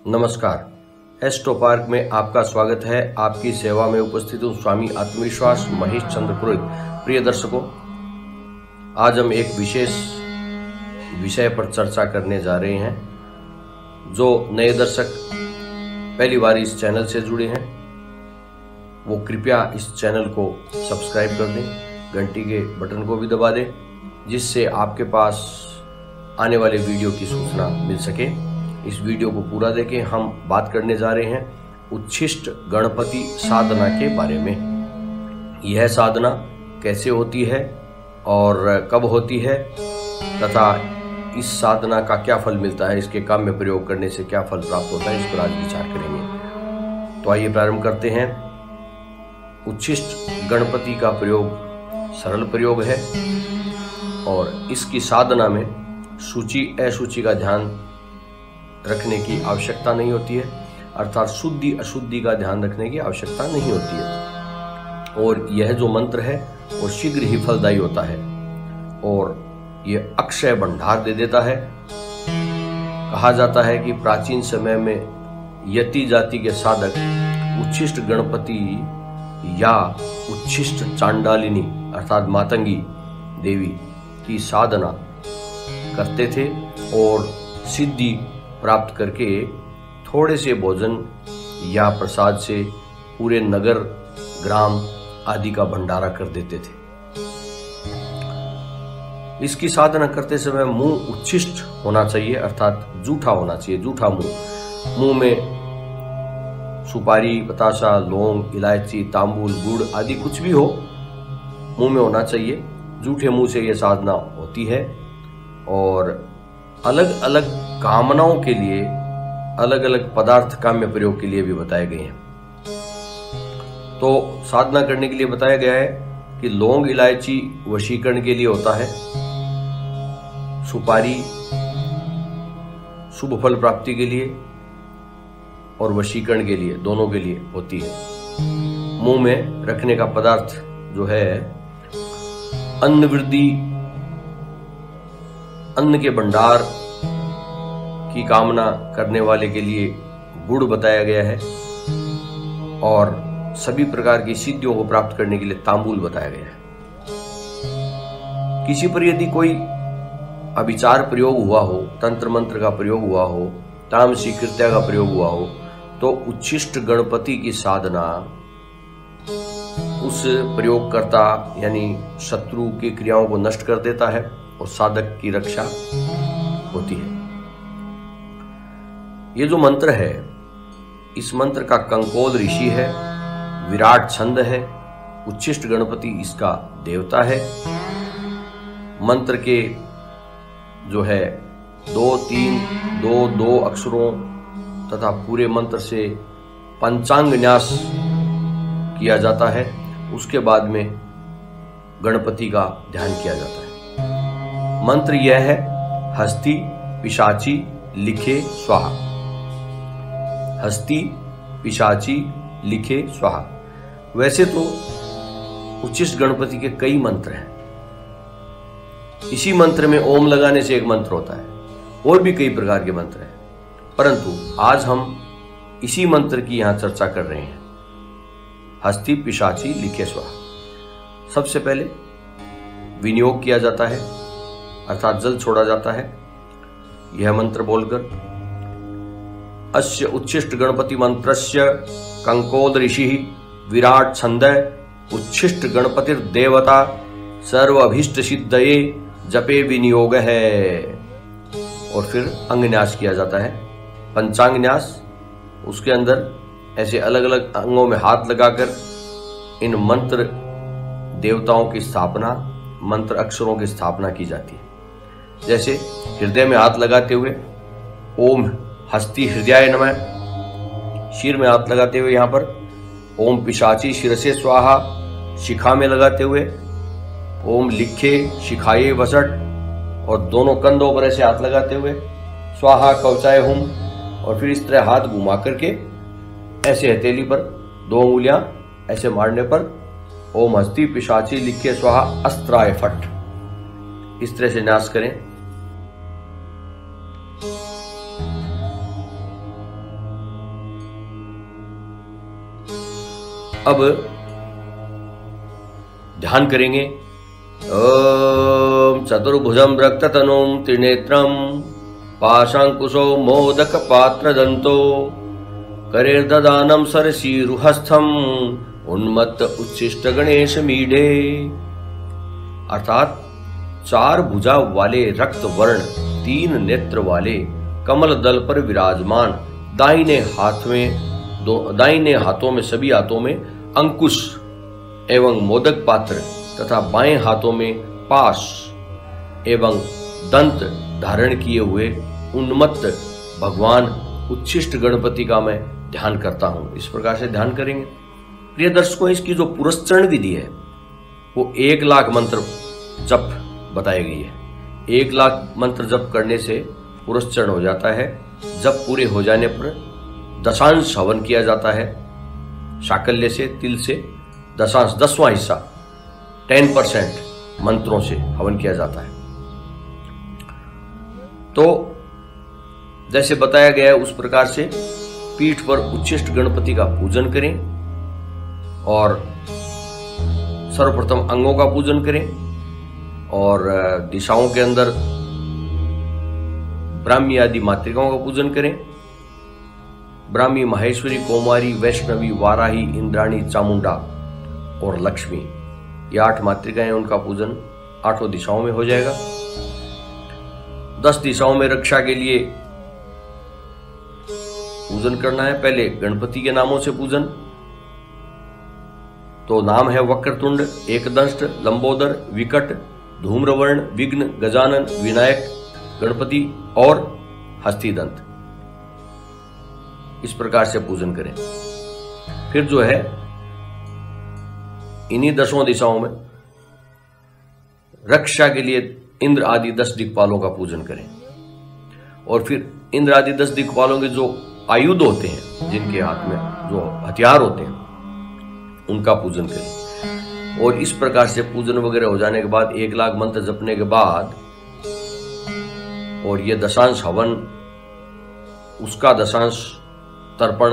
नमस्कार। Astro park में आपका स्वागत है। आपकी सेवा में उपस्थित हूँ स्वामी आत्मविश्वास महेश चंद्र पुरोहित। प्रिय दर्शकों, आज हम एक विशेष विषय पर चर्चा करने जा रहे हैं। जो नए दर्शक पहली बार इस चैनल से जुड़े हैं वो कृपया इस चैनल को सब्सक्राइब कर दें, घंटी के बटन को भी दबा दें, जिससे आपके पास आने वाले वीडियो की सूचना मिल सके। इस वीडियो को पूरा देखें। हम बात करने जा रहे हैं उच्छिष्ट गणपति साधना के बारे में। यह साधना कैसे होती है और कब होती है तथा इस साधना का क्या फल मिलता है, इसके काम में प्रयोग करने से क्या फल प्राप्त होता है, इस पर आज विचार करेंगे। तो आइए प्रारंभ करते हैं। उच्छिष्ट गणपति का प्रयोग सरल प्रयोग है और इसकी साधना में शुचि अशुचि का ध्यान रखने की आवश्यकता नहीं होती है, अर्थात शुद्धि अशुद्धि का ध्यान रखने की आवश्यकता नहीं होती है। और यह जो मंत्र है वो शीघ्र ही फलदायी होता है और यह अक्षय भंडार दे देता है। कहा जाता है कि प्राचीन समय में यति जाति के साधक उच्छिष्ट गणपति या उच्छिष्ट चांडालिनी अर्थात मातंगी देवी की साधना करते थे और सिद्धि प्राप्त करके थोड़े से भोजन या प्रसाद से पूरे नगर ग्राम आदि का भंडारा कर देते थे। इसकी साधना करते समय मुंह उच्छिष्ट होना चाहिए, अर्थात जूठा होना चाहिए, जूठा मुंह। मुंह में सुपारी, बताशा, लौंग, इलायची, तांबुल, गुड़ आदि कुछ भी हो मुंह में होना चाहिए। जूठे मुंह से यह साधना होती है और अलग अलग कामनाओं के लिए अलग अलग पदार्थ काम्य प्रयोग के लिए भी बताए गए हैं। तो साधना करने के लिए बताया गया है कि लौंग इलायची वशीकरण के लिए होता है, सुपारी शुभ फल प्राप्ति के लिए और वशीकरण के लिए, दोनों के लिए होती है। मुंह में रखने का पदार्थ जो है अन्न वृद्धि, अन्न के भंडार की कामना करने वाले के लिए गुड़ बताया गया है और सभी प्रकार की सिद्धियों को प्राप्त करने के लिए तांबूल बताया गया है। किसी पर यदि कोई अभिचार प्रयोग हुआ हो, तंत्र मंत्र का प्रयोग हुआ हो, तामसी कृत्या का प्रयोग हुआ हो, तो उच्छिष्ट गणपति की साधना उस प्रयोगकर्ता यानी शत्रु की क्रियाओं को नष्ट कर देता है और साधक की रक्षा होती है। ये जो मंत्र है, इस मंत्र का कंकोल ऋषि है, विराट छंद है, उच्छिष्ट गणपति इसका देवता है। मंत्र के जो है 2 अक्षरों तथा पूरे मंत्र से पंचांग न्यास किया जाता है। उसके बाद में गणपति का ध्यान किया जाता है। मंत्र यह है, हस्ती पिशाची लिखे स्वाहा। हस्ती पिशाची लिखे स्वाहा। वैसे तो उच्छिष्ट गणपति के कई मंत्र हैं। इसी मंत्र में ओम लगाने से एक मंत्र होता है, और भी कई प्रकार के मंत्र हैं, परंतु आज हम इसी मंत्र की यहां चर्चा कर रहे हैं। हस्ती पिशाची लिखे स्वाहा। सबसे पहले विनियोग किया जाता है, अर्थात जल छोड़ा जाता है। यह मंत्र बोलकर अस्य उच्छिष्ट गणपति मंत्रस्य कंकोल ऋषि विराट छंद उच्छिष्ट गणपतिर देवता सर्व अभीष्ट सिद्धये जपे विनियोग है। और फिर अंगन्यास किया जाता है, पंचांग न्यास। उसके अंदर ऐसे अलग अलग अंगों में हाथ लगाकर इन मंत्र देवताओं की स्थापना, मंत्र अक्षरों की स्थापना की जाती है। जैसे हृदय में हाथ लगाते हुए ओम हस्ती हृदयाय नमः, शीर में हाथ लगाते हुए यहां पर ओम पिशाची शिरसे स्वाहा, शिखा में लगाते हुए ओम लिखे शिखाये वसट, और दोनों कंधों पर ऐसे हाथ लगाते हुए स्वाहा कवचाय हुम, और फिर इस तरह हाथ घुमा करके ऐसे हथेली पर 2 उंगलियां ऐसे मारने पर ओम हस्ती पिशाची लिखे स्वाहा अस्त्राय फट, इस तरह से न्यास करें। अब ध्यान करेंगे। ओम चतुर्भुजं रक्ततनुं त्रिनेत्रं पाशांकुशो मोदक पात्र दंतो करेर्ददानं सरसीरुहस्थं उन्मत्त उच्छिष्ट गणेश मीढे। अर्थात 4 भुजा वाले रक्त वर्ण 3 नेत्र वाले कमल दल पर विराजमान, दाहिने हाथों में सभी हाथों में अंकुश एवं मोदक पात्र तथा बाएं हाथों में पाश एवं दंत धारण किए हुए उन्मत्त भगवान उच्छिष्ट गणपति का मैं ध्यान करता हूं। इस प्रकार से ध्यान करेंगे। प्रिय दर्शकों, इसकी जो पुरस्चरण विधि है वो 1 लाख मंत्र जप बताई गई है। 1 लाख मंत्र जप करने से पुरस्चरण हो जाता है। जप पूरे हो जाने पर दशांश हवन किया जाता है। शाकल्य से, तिल से दशांश 10वां हिस्सा 10% मंत्रों से हवन किया जाता है। तो जैसे बताया गया है उस प्रकार से पीठ पर उच्छिष्ट गणपति का पूजन करें और सर्वप्रथम अंगों का पूजन करें और दिशाओं के अंदर ब्राह्मी आदि मातृकाओं का पूजन करें। ब्राह्मी, माहेश्वरी, कौमारी, वैष्णवी, वाराही, इंद्राणी, चामुंडा और लक्ष्मी, ये 8 मातृकाएं, उनका पूजन 8 दिशाओं में हो जाएगा। 10 दिशाओं में रक्षा के लिए पूजन करना है। पहले गणपति के नामों से पूजन, तो नाम है वक्रतुंड, एकदंष्ट, लंबोदर, विकट, धूम्रवर्ण, विघ्न, गजानन, विनायक, गणपति और हस्तिदंत। इस प्रकार से पूजन करें। फिर जो है इन्हीं 10 दिशाओं में रक्षा के लिए इंद्र आदि 10 दिक्पालों का पूजन करें और फिर इंद्र आदि 10 दिक्पालों के जो आयुध होते हैं, जिनके हाथ में जो हथियार होते हैं, उनका पूजन करें। और इस प्रकार से पूजन वगैरह हो जाने के बाद 1 लाख मंत्र जपने के बाद और ये दशांश हवन, उसका दशांश तर्पण,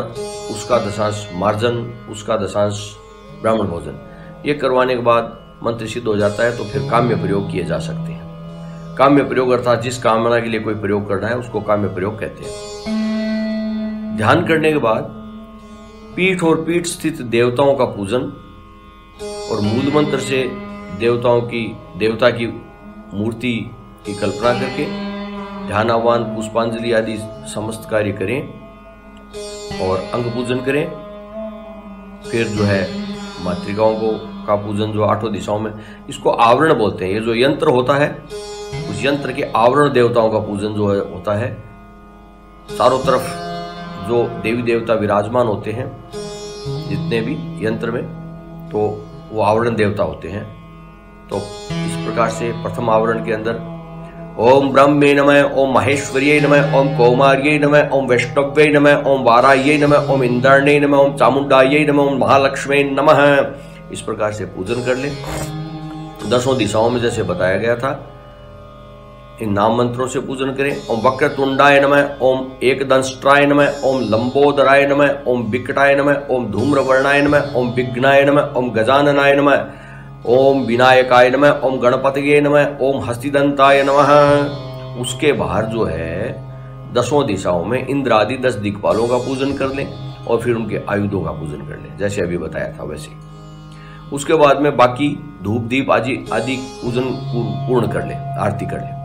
उसका दशांश मार्जन, उसका दशांश ब्राह्मण भोजन, ये करवाने के बाद मंत्र सिद्ध हो जाता है। तो फिर काम्य प्रयोग किए जा सकते हैं। काम्य प्रयोग अर्थात जिस कामना के लिए कोई प्रयोग करना है उसको काम्य प्रयोग कहते हैं। ध्यान करने के बाद पीठ और पीठ स्थित देवताओं का पूजन और मूल मंत्र से देवता की मूर्ति की कल्पना करके ध्यान, आह्वान, पुष्पांजलि आदि समस्त कार्य करें और अंग पूजन करें। फिर जो है मातृकाओं का पूजन जो 8 दिशाओं में, इसको आवरण बोलते हैं। ये जो यंत्र होता है उस यंत्र के आवरण देवताओं का पूजन जो होता है। चारों तरफ जो देवी देवता विराजमान होते हैं जितने भी यंत्र में, तो वो आवरण देवता होते हैं। तो इस प्रकार से प्रथम आवरण के अंदर ओम ब्रह्मे नमः, ओम माहेश्वर्यै नमः, ओम कौमार्यै नमः, ओम वैष्णव्यै नमः, ओम वाराह्यै नमः, ओम इंद्राण्यै नमः, ओम चामुंडायै नमः, ओम महालक्ष्म्यै नमः। इस प्रकार से पूजन कर ले। 10 दिशाओं में जैसे बताया गया था, इन नाम मंत्रों से पूजन करें। ओम वक्रतुंडाय नमः, ओम एकदंष्ट्राय नमः, ओम लंबोदराय नमः, ओम विकटाय नमः, ओम धूम्रवर्णाय नमः, ओम विघ्नाय नमः, ओम गजाननाय नमः, ओम विनायकाय नमः, ओम गणपतये नमः, ओम हस्तिदंताय नमः। उसके बाहर जो है 10 दिशाओं में इंद्र आदि 10 दिक्पालों का पूजन कर लें और फिर उनके आयुधों का पूजन कर लें, जैसे अभी बताया था वैसे। उसके बाद में बाकी धूप दीप आदि पूजन पूर्ण कर लें, आरती कर लें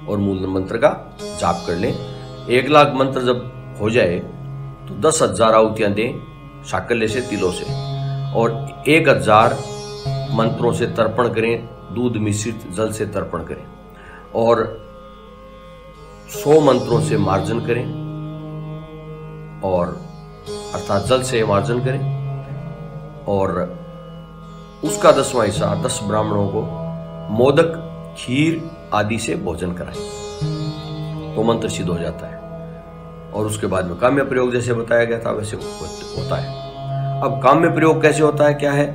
और मूल मंत्र का जाप कर लें। 1 लाख मंत्र जब हो जाए तो 10,000 आहुतियां दें शाकल्य से, तिलों से, और 1000 मंत्रों से तर्पण करें, दूध मिश्रित जल से तर्पण करें और 100 मंत्रों से मार्जन करें और अर्थात जल से मार्जन करें और उसका 10वां हिस्सा 10 ब्राह्मणों को मोदक, खीर आदि से भोजन कराएं, तो मंत्र सिद्ध हो जाता है। और उसके बाद में काम्य प्रयोग जैसे बताया गया था वैसे होता है। अब काम्य प्रयोग कैसे होता है, क्या है?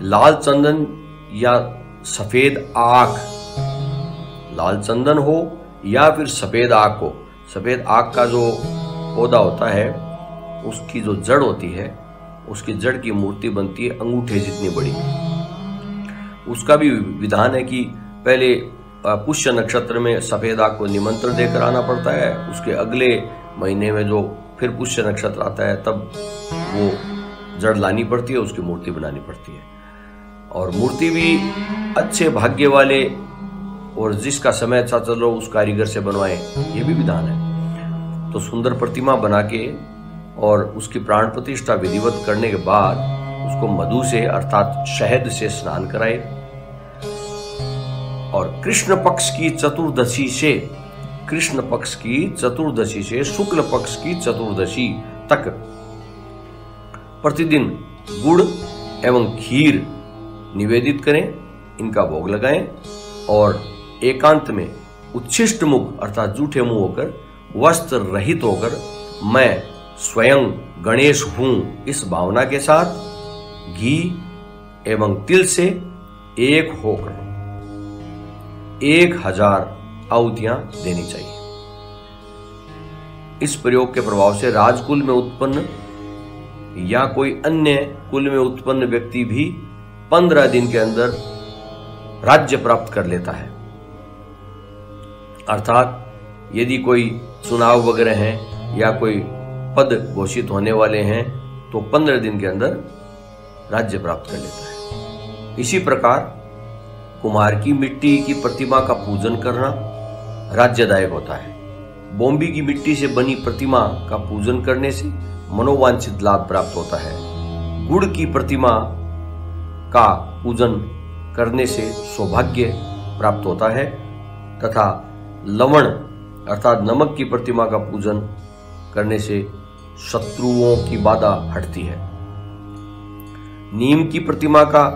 लाल चंदन या सफेद आक, लाल चंदन हो या फिर सफेद आक हो। सफेद आक का जो पौधा होता है उसकी जो जड़ होती है उसकी जड़ की मूर्ति बनती है अंगूठे जितनी बड़ी। उसका भी विधान है कि पहले पुष्य नक्षत्र में सफेद आग को निमंत्रण देकर आना पड़ता है, उसके अगले महीने में जो फिर पुष्य नक्षत्र आता है तब वो जड़ लानी पड़ती है, उसकी मूर्ति बनानी पड़ती है। और मूर्ति भी अच्छे भाग्य वाले और जिसका समय अच्छा चल रहा हो उस कारीगर से बनवाएं, ये भी विधान है। तो सुंदर प्रतिमा बना के और उसकी प्राण प्रतिष्ठा विधिवत करने के बाद उसको मधु से अर्थात शहद से स्नान कराए और कृष्ण पक्ष की चतुर्दशी से शुक्ल पक्ष की चतुर्दशी तक प्रतिदिन गुड़ एवं खीर निवेदित करें, इनका भोग लगाएं और एकांत में उच्छिष्ट मुख अर्थात जूठे मुंह होकर वस्त्र रहित होकर मैं स्वयं गणेश हूं इस भावना के साथ घी एवं तिल से एक होकर 1000 आहुतियां देनी चाहिए। इस प्रयोग के प्रभाव से राजकुल में उत्पन्न या कोई अन्य कुल में उत्पन्न व्यक्ति भी 15 दिन के अंदर राज्य प्राप्त कर लेता है। अर्थात यदि कोई चुनाव वगैरह है या कोई पद घोषित होने वाले हैं तो 15 दिन के अंदर राज्य प्राप्त कर लेता है। इसी प्रकार कुम्हार की मिट्टी की प्रतिमा का पूजन करना राज्यदायक होता है। बोम्बी की मिट्टी से बनी प्रतिमा का पूजन करने से मनोवांछित लाभ प्राप्त होता है। गुड़ की प्रतिमा का पूजन करने से सौभाग्य प्राप्त होता है तथा लवण अर्थात नमक की प्रतिमा का पूजन करने से शत्रुओं की बाधा हटती है। नीम की प्रतिमा का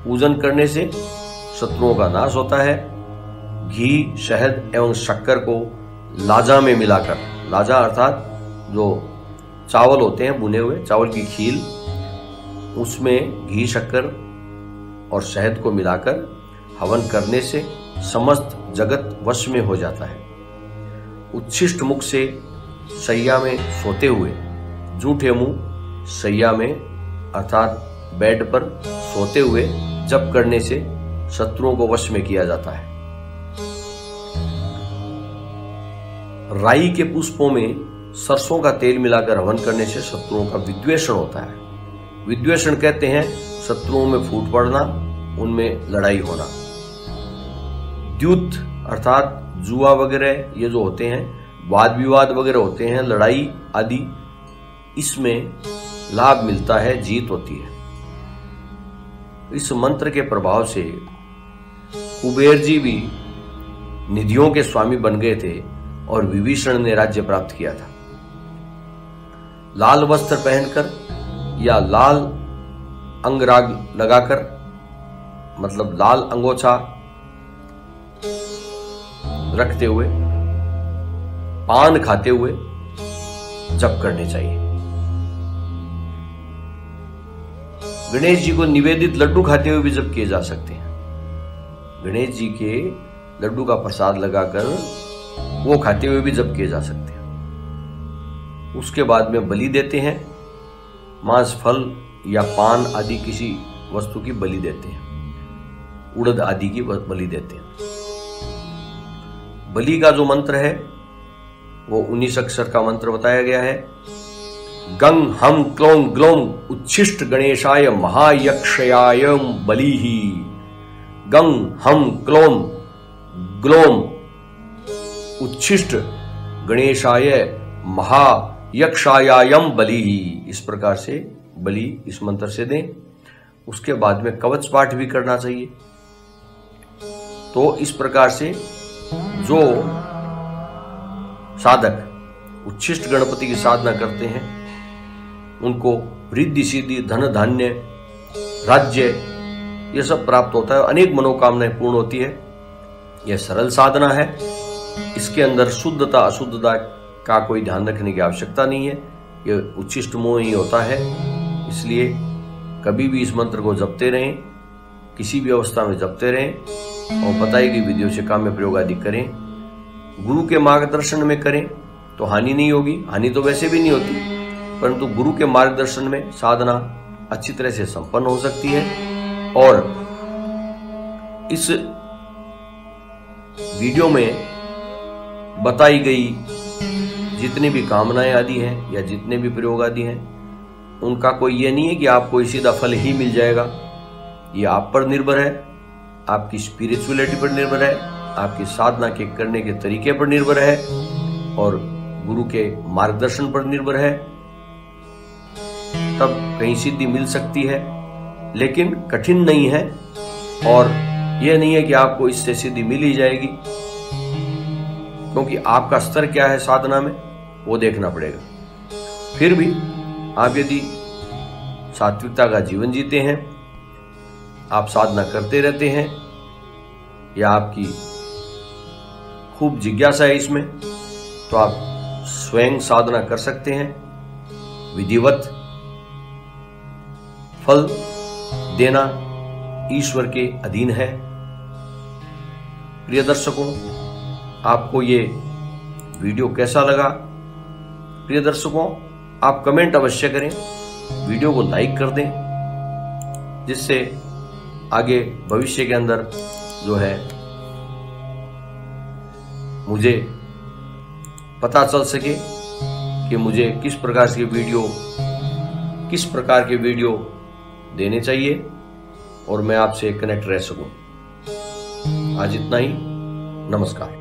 पूजन करने से शत्रुओं का नाश होता है। घी, शहद एवं शक्कर को लाजा में मिलाकर, लाजा अर्थात जो चावल होते हैं भुने हुए चावल की खील, उसमें घी, शक्कर और शहद को मिलाकर हवन करने से समस्त जगत वश में हो जाता है। उच्छिष्ट मुख से शैया में सोते हुए जूठे मुंह शैया में अर्थात बेड पर सोते हुए जप करने से शत्रुओं को वश में किया जाता है। राई के पुष्पों में सरसों का तेल मिलाकर हवन करने से शत्रुओं का विद्वेषण होता है। विद्वेषण कहते हैं शत्रुओं में फूट पड़ना, उनमें लड़ाई होना। द्यूत अर्थात जुआ वगैरह ये जो होते हैं, वाद विवाद वगैरह होते हैं, लड़ाई आदि, इसमें लाभ मिलता है, जीत होती है। इस मंत्र के प्रभाव से कुबेर जी भी निधियों के स्वामी बन गए थे और विभीषण ने राज्य प्राप्त किया था। लाल वस्त्र पहनकर या लाल अंगराग लगाकर मतलब लाल अंगोछा रखते हुए, पान खाते हुए जप करने चाहिए। गणेश जी को निवेदित लड्डू खाते हुए भी जप किए जा सकते हैं। गणेश जी के लड्डू का प्रसाद लगाकर वो खाते हुए भी जप किए जा सकते हैं। उसके बाद में बलि देते हैं, मांस, फल या पान आदि किसी वस्तु की बलि देते हैं, उड़द आदि की बलि देते हैं। बलि का जो मंत्र है वो 19 अक्षर का मंत्र बताया गया है। गंग हम क्लों ग्लों उच्छिष्ट गणेशाय महायक्षयाय बलिहि। गंग हम क्लों ग्लों उच्छिष्ट गणेशाय महायक्षायायम बलिहि। इस प्रकार से बलि इस मंत्र से दें। उसके बाद में कवच पाठ भी करना चाहिए। तो इस प्रकार से जो साधक उच्छिष्ट गणपति की साधना करते हैं उनको रिद्धि सिद्धि, धन धान्य, राज्य ये सब प्राप्त होता है, अनेक मनोकामनाएं पूर्ण होती है। यह सरल साधना है, इसके अंदर शुद्धता अशुद्धता का कोई ध्यान रखने की आवश्यकता नहीं है। यह उच्छिष्ट मोह ही होता है। इसलिए कभी भी इस मंत्र को जपते रहें, किसी भी अवस्था में जपते रहें और बताई गई विधियों से काम्य प्रयोग आदि करें। गुरु के मार्गदर्शन में करें तो हानि नहीं होगी, हानि तो वैसे भी नहीं होती, परंतु गुरु के मार्गदर्शन में साधना अच्छी तरह से संपन्न हो सकती है। और इस वीडियो में बताई गई जितनी भी कामनाएं आदि हैं या जितने भी प्रयोग आदि हैं, उनका कोई ये नहीं है कि आपको सीधा फल ही मिल जाएगा। ये आप पर निर्भर है, आपकी स्पिरिचुअलिटी पर निर्भर है, आपकी साधना के करने के तरीके पर निर्भर है और गुरु के मार्गदर्शन पर निर्भर है। तब कहीं सिद्धि मिल सकती है, लेकिन कठिन नहीं है। और यह नहीं है कि आपको इससे सिद्धि मिल ही जाएगी, क्योंकि आपका स्तर क्या है साधना में वो देखना पड़ेगा। फिर भी आप यदि सात्विकता का जीवन जीते हैं, आप साधना करते रहते हैं या आपकी खूब जिज्ञासा है इसमें, तो आप स्वयं साधना कर सकते हैं। विधिवत फल देना ईश्वर के अधीन है। प्रिय दर्शकों, आपको ये वीडियो कैसा लगा? प्रिय दर्शकों, आप कमेंट अवश्य करें, वीडियो को लाइक कर दें, जिससे आगे भविष्य के अंदर जो है मुझे पता चल सके कि मुझे किस प्रकार के वीडियो देने चाहिए और मैं आपसे कनेक्ट रह सकूं। आज इतना ही। नमस्कार।